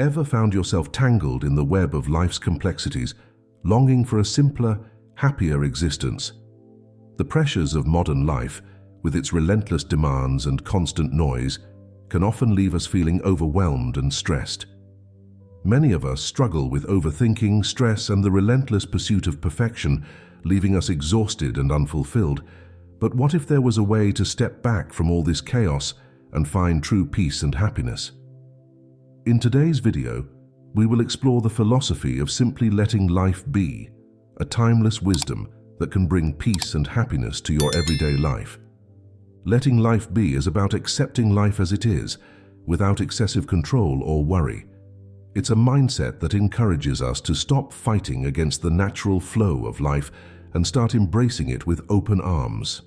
Ever found yourself tangled in the web of life's complexities, longing for a simpler, happier existence? The pressures of modern life, with its relentless demands and constant noise, can often leave us feeling overwhelmed and stressed. Many of us struggle with overthinking, stress, and the relentless pursuit of perfection, leaving us exhausted and unfulfilled. But what if there was a way to step back from all this chaos and find true peace and happiness? In today's video, we will explore the philosophy of simply letting life be, a timeless wisdom that can bring peace and happiness to your everyday life. Letting life be is about accepting life as it is, without excessive control or worry. It's a mindset that encourages us to stop fighting against the natural flow of life and start embracing it with open arms.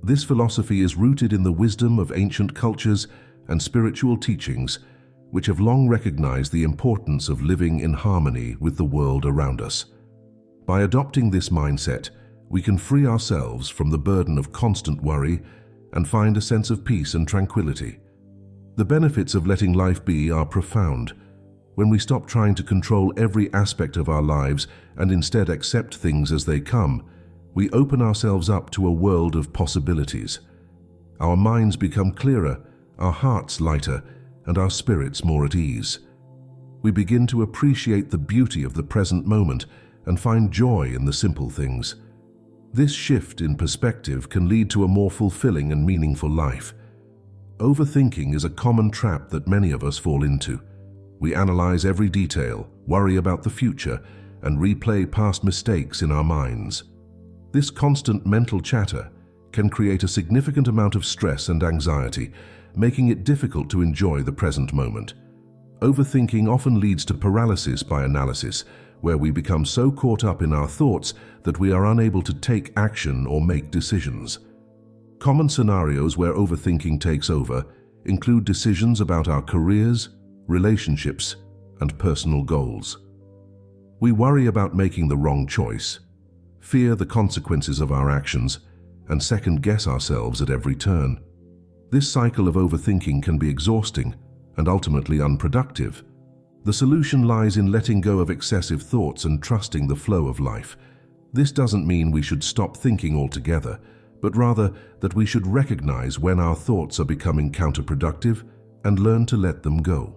This philosophy is rooted in the wisdom of ancient cultures and spiritual teachings, which have long recognized the importance of living in harmony with the world around us. By adopting this mindset, we can free ourselves from the burden of constant worry and find a sense of peace and tranquility. The benefits of letting life be are profound. When we stop trying to control every aspect of our lives and instead accept things as they come, we open ourselves up to a world of possibilities. Our minds become clearer, our hearts lighter, and our spirits more at ease. We begin to appreciate the beauty of the present moment and find joy in the simple things. This shift in perspective can lead to a more fulfilling and meaningful life. Overthinking is a common trap that many of us fall into. We analyze every detail, worry about the future, and replay past mistakes in our minds. This constant mental chatter can create a significant amount of stress and anxiety, making it difficult to enjoy the present moment. Overthinking often leads to paralysis by analysis, where we become so caught up in our thoughts that we are unable to take action or make decisions. Common scenarios where overthinking takes over include decisions about our careers, relationships, and personal goals. We worry about making the wrong choice, fear the consequences of our actions, and second-guess ourselves at every turn. This cycle of overthinking can be exhausting and ultimately unproductive. The solution lies in letting go of excessive thoughts and trusting the flow of life. This doesn't mean we should stop thinking altogether, but rather that we should recognize when our thoughts are becoming counterproductive and learn to let them go.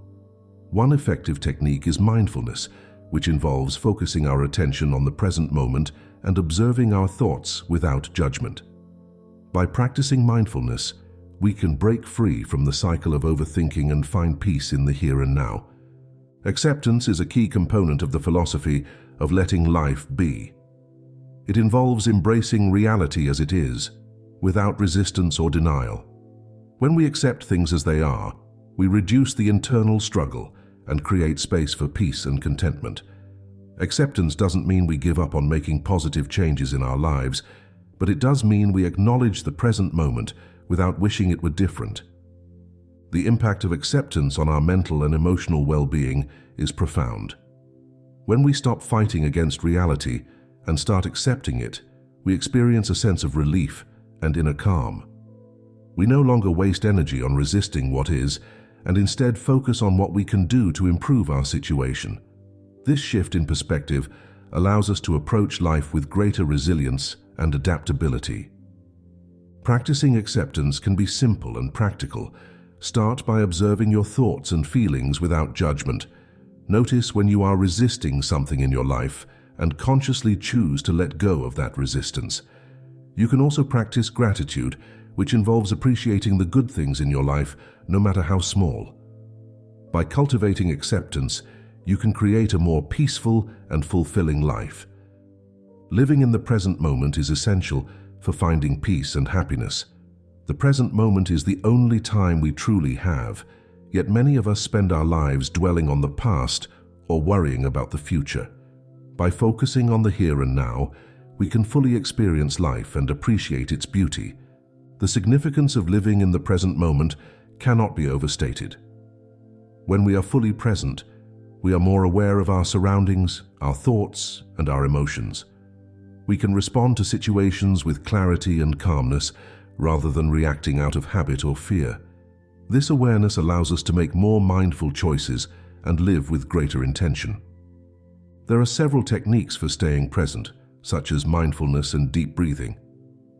One effective technique is mindfulness, which involves focusing our attention on the present moment and observing our thoughts without judgment. By practicing mindfulness, we can break free from the cycle of overthinking and find peace in the here and now. Acceptance is a key component of the philosophy of letting life be. It involves embracing reality as it is, without resistance or denial. When we accept things as they are, we reduce the internal struggle and create space for peace and contentment. Acceptance doesn't mean we give up on making positive changes in our lives, but it does mean we acknowledge the present moment without wishing it were different. The impact of acceptance on our mental and emotional well-being is profound. When we stop fighting against reality and start accepting it, we experience a sense of relief and inner calm. We no longer waste energy on resisting what is, and instead focus on what we can do to improve our situation. This shift in perspective allows us to approach life with greater resilience and adaptability. Practicing acceptance can be simple and practical. Start by observing your thoughts and feelings without judgment. Notice when you are resisting something in your life and consciously choose to let go of that resistance. You can also practice gratitude, which involves appreciating the good things in your life, no matter how small. By cultivating acceptance, you can create a more peaceful and fulfilling life. Living in the present moment is essential for finding peace and happiness. The present moment is the only time we truly have, yet many of us spend our lives dwelling on the past or worrying about the future. By focusing on the here and now, we can fully experience life and appreciate its beauty. The significance of living in the present moment cannot be overstated. When we are fully present, we are more aware of our surroundings, our thoughts, and our emotions. We can respond to situations with clarity and calmness rather than reacting out of habit or fear. This awareness allows us to make more mindful choices and live with greater intention. There are several techniques for staying present, such as mindfulness and deep breathing.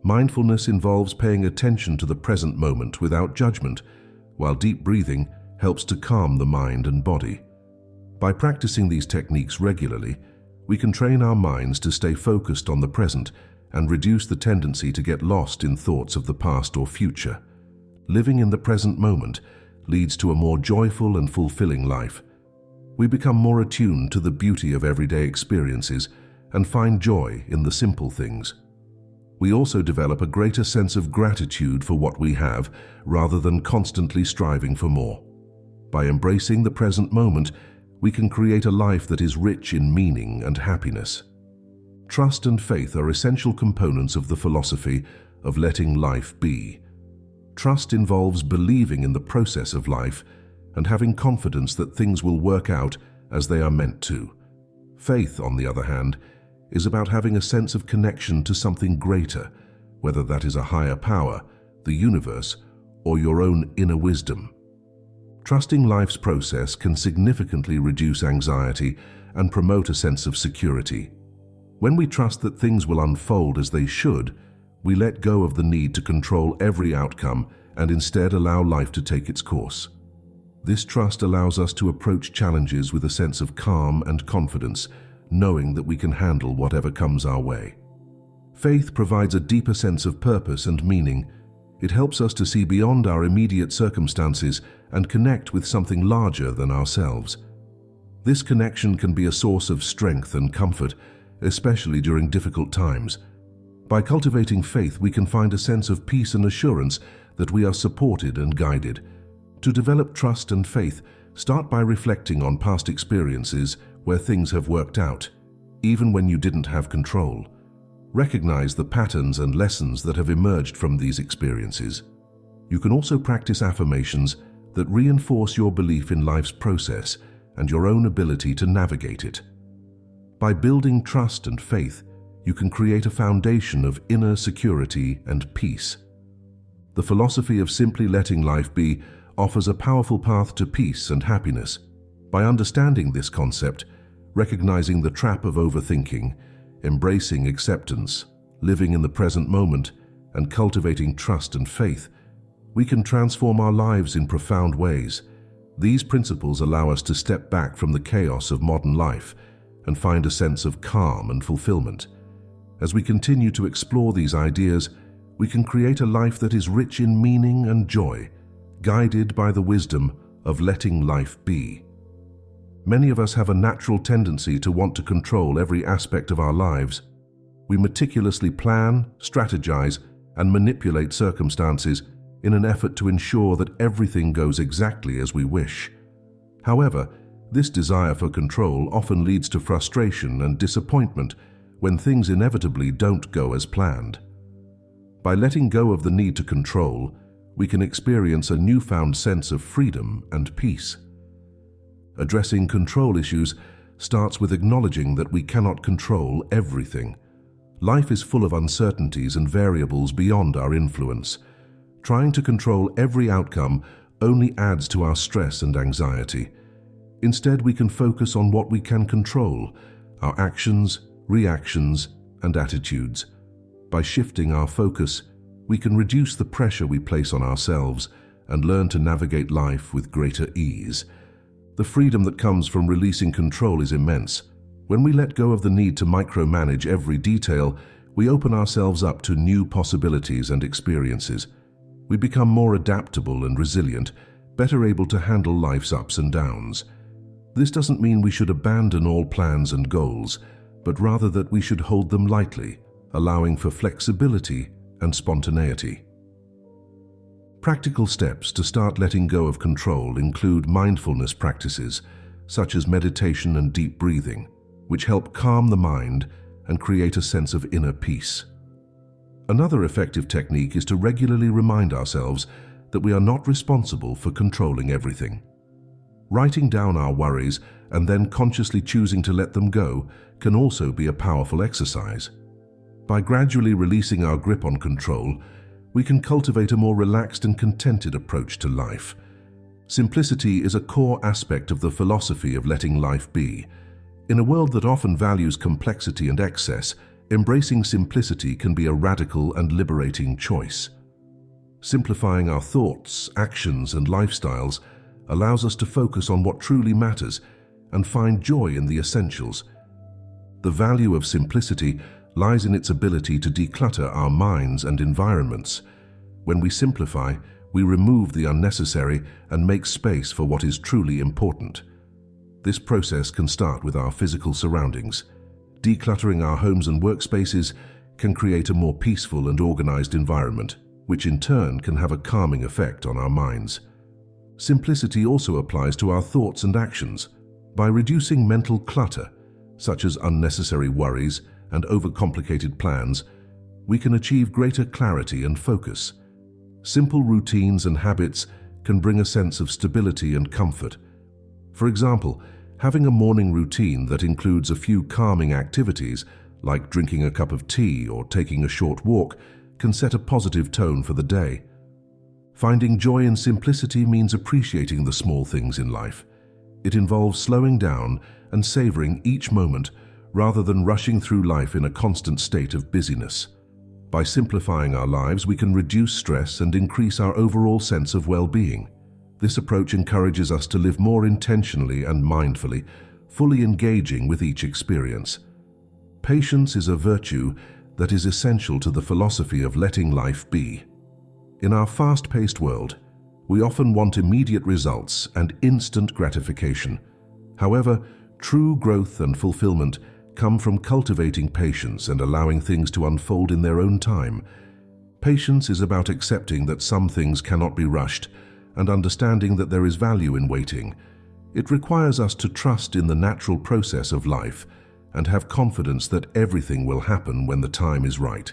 Mindfulness involves paying attention to the present moment without judgment, while deep breathing helps to calm the mind and body. By practicing these techniques regularly, we can train our minds to stay focused on the present and reduce the tendency to get lost in thoughts of the past or future. Living in the present moment leads to a more joyful and fulfilling life. We become more attuned to the beauty of everyday experiences and find joy in the simple things. We also develop a greater sense of gratitude for what we have rather than constantly striving for more. By embracing the present moment, we can create a life that is rich in meaning and happiness. Trust and faith are essential components of the philosophy of letting life be. Trust involves believing in the process of life and having confidence that things will work out as they are meant to. Faith, on the other hand, is about having a sense of connection to something greater, whether that is a higher power, the universe, or your own inner wisdom. Trusting life's process can significantly reduce anxiety and promote a sense of security. When we trust that things will unfold as they should, we let go of the need to control every outcome and instead allow life to take its course. This trust allows us to approach challenges with a sense of calm and confidence, knowing that we can handle whatever comes our way. Faith provides a deeper sense of purpose and meaning. It helps us to see beyond our immediate circumstances and connect with something larger than ourselves. This connection can be a source of strength and comfort, especially during difficult times. By cultivating faith, we can find a sense of peace and assurance that we are supported and guided. To develop trust and faith, start by reflecting on past experiences where things have worked out, even when you didn't have control. Recognize the patterns and lessons that have emerged from these experiences. You can also practice affirmations that reinforce your belief in life's process and your own ability to navigate it. By building trust and faith, you can create a foundation of inner security and peace. The philosophy of simply letting life be offers a powerful path to peace and happiness. By understanding this concept, recognizing the trap of overthinking, embracing acceptance, living in the present moment, and cultivating trust and faith, we can transform our lives in profound ways. These principles allow us to step back from the chaos of modern life and find a sense of calm and fulfillment. As we continue to explore these ideas, we can create a life that is rich in meaning and joy, guided by the wisdom of letting life be. Many of us have a natural tendency to want to control every aspect of our lives. We meticulously plan, strategize, and manipulate circumstances in an effort to ensure that everything goes exactly as we wish. However, this desire for control often leads to frustration and disappointment when things inevitably don't go as planned. By letting go of the need to control, we can experience a newfound sense of freedom and peace. Addressing control issues starts with acknowledging that we cannot control everything. Life is full of uncertainties and variables beyond our influence. Trying to control every outcome only adds to our stress and anxiety. Instead, we can focus on what we can control: our actions, reactions, and attitudes. By shifting our focus, we can reduce the pressure we place on ourselves and learn to navigate life with greater ease. The freedom that comes from releasing control is immense. When we let go of the need to micromanage every detail, we open ourselves up to new possibilities and experiences. We become more adaptable and resilient, better able to handle life's ups and downs. This doesn't mean we should abandon all plans and goals, but rather that we should hold them lightly, allowing for flexibility and spontaneity. Practical steps to start letting go of control include mindfulness practices, such as meditation and deep breathing, which help calm the mind and create a sense of inner peace. Another effective technique is to regularly remind ourselves that we are not responsible for controlling everything. Writing down our worries and then consciously choosing to let them go can also be a powerful exercise. By gradually releasing our grip on control, we can cultivate a more relaxed and contented approach to life. Simplicity is a core aspect of the philosophy of letting life be. In a world that often values complexity and excess, embracing simplicity can be a radical and liberating choice. Simplifying our thoughts, actions, and lifestyles allows us to focus on what truly matters and find joy in the essentials. The value of simplicity lies in its ability to declutter our minds and environments. When we simplify, we remove the unnecessary and make space for what is truly important. This process can start with our physical surroundings. Decluttering our homes and workspaces can create a more peaceful and organized environment, which in turn can have a calming effect on our minds. Simplicity also applies to our thoughts and actions. By reducing mental clutter, such as unnecessary worries and overcomplicated plans, we can achieve greater clarity and focus. Simple routines and habits can bring a sense of stability and comfort. For example, having a morning routine that includes a few calming activities, like drinking a cup of tea or taking a short walk, can set a positive tone for the day. Finding joy in simplicity means appreciating the small things in life. It involves slowing down and savoring each moment rather than rushing through life in a constant state of busyness. By simplifying our lives, we can reduce stress and increase our overall sense of well-being. This approach encourages us to live more intentionally and mindfully, fully engaging with each experience. Patience is a virtue that is essential to the philosophy of letting life be. In our fast-paced world, we often want immediate results and instant gratification. However, true growth and fulfillment come from cultivating patience and allowing things to unfold in their own time. Patience is about accepting that some things cannot be rushed and understanding that there is value in waiting. It requires us to trust in the natural process of life and have confidence that everything will happen when the time is right.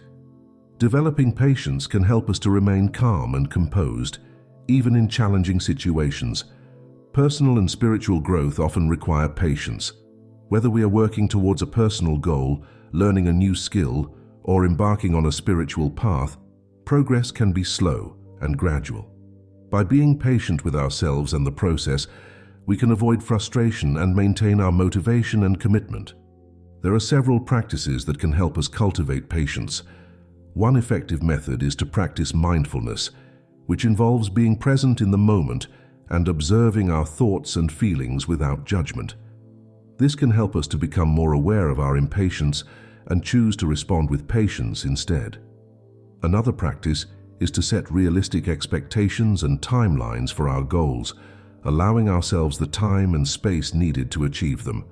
Developing patience can help us to remain calm and composed, even in challenging situations. Personal and spiritual growth often require patience. Whether we are working towards a personal goal, learning a new skill, or embarking on a spiritual path, progress can be slow and gradual. By being patient with ourselves and the process, we can avoid frustration and maintain our motivation and commitment. There are several practices that can help us cultivate patience. One effective method is to practice mindfulness, which involves being present in the moment and observing our thoughts and feelings without judgment. This can help us to become more aware of our impatience and choose to respond with patience instead. Another practice is to set realistic expectations and timelines for our goals, allowing ourselves the time and space needed to achieve them.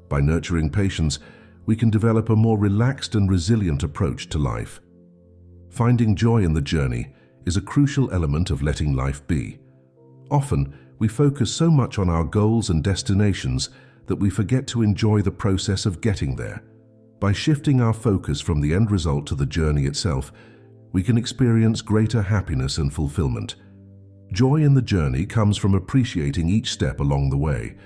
By nurturing patience, we can develop a more relaxed and resilient approach to life. Finding joy in the journey is a crucial element of letting life be. Often, we focus so much on our goals and destinations that we forget to enjoy the process of getting there. By shifting our focus from the end result to the journey itself, we can experience greater happiness and fulfillment. Joy in the journey comes from appreciating each step along the way.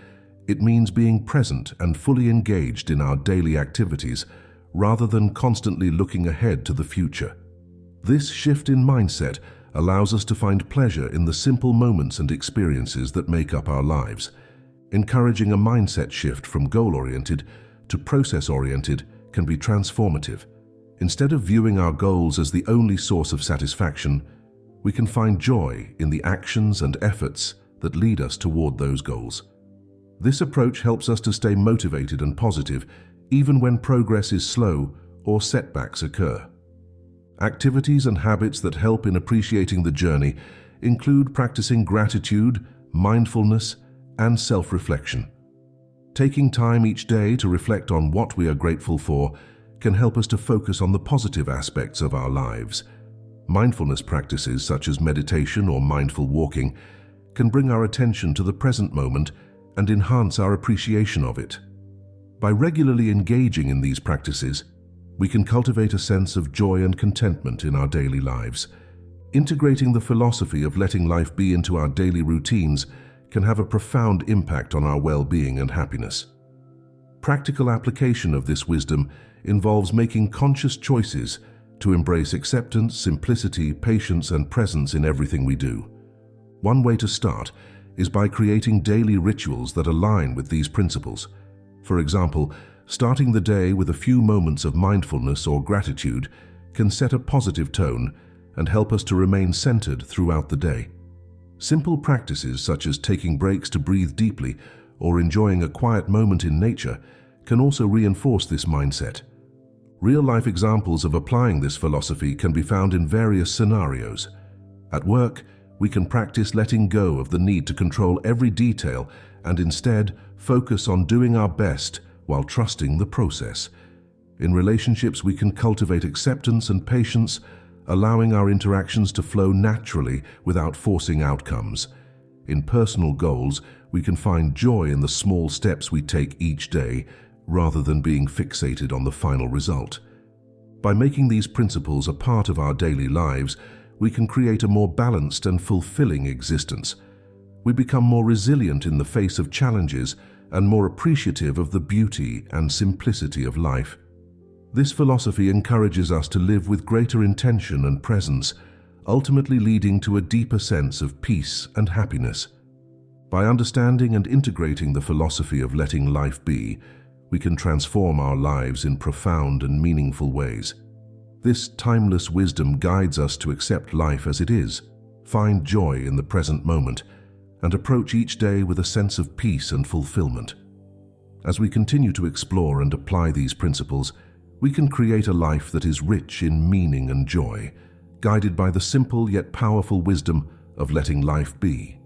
It means being present and fully engaged in our daily activities, rather than constantly looking ahead to the future. This shift in mindset allows us to find pleasure in the simple moments and experiences that make up our lives. Encouraging a mindset shift from goal-oriented to process-oriented can be transformative. Instead of viewing our goals as the only source of satisfaction, we can find joy in the actions and efforts that lead us toward those goals. This approach helps us to stay motivated and positive, even when progress is slow or setbacks occur. Activities and habits that help in appreciating the journey include practicing gratitude, mindfulness, and self-reflection. Taking time each day to reflect on what we are grateful for can help us to focus on the positive aspects of our lives. Mindfulness practices such as meditation or mindful walking can bring our attention to the present moment and enhance our appreciation of it. By regularly engaging in these practices, we can cultivate a sense of joy and contentment in our daily lives. Integrating the philosophy of letting life be into our daily routines can have a profound impact on our well-being and happiness. Practical application of this wisdom involves making conscious choices to embrace acceptance, simplicity, patience, and presence in everything we do. One way to start is by creating daily rituals that align with these principles. For example, starting the day with a few moments of mindfulness or gratitude can set a positive tone and help us to remain centered throughout the day. Simple practices such as taking breaks to breathe deeply or enjoying a quiet moment in nature can also reinforce this mindset. Real-life examples of applying this philosophy can be found in various scenarios. At work, we can practice letting go of the need to control every detail and instead focus on doing our best while trusting the process. In relationships, we can cultivate acceptance and patience, allowing our interactions to flow naturally without forcing outcomes. In personal goals, we can find joy in the small steps we take each day, rather than being fixated on the final result. By making these principles a part of our daily lives, we can create a more balanced and fulfilling existence. We become more resilient in the face of challenges and more appreciative of the beauty and simplicity of life. This philosophy encourages us to live with greater intention and presence, ultimately leading to a deeper sense of peace and happiness. By understanding and integrating the philosophy of letting life be, we can transform our lives in profound and meaningful ways. This timeless wisdom guides us to accept life as it is, find joy in the present moment, and approach each day with a sense of peace and fulfillment. As we continue to explore and apply these principles, we can create a life that is rich in meaning and joy, guided by the simple yet powerful wisdom of letting life be.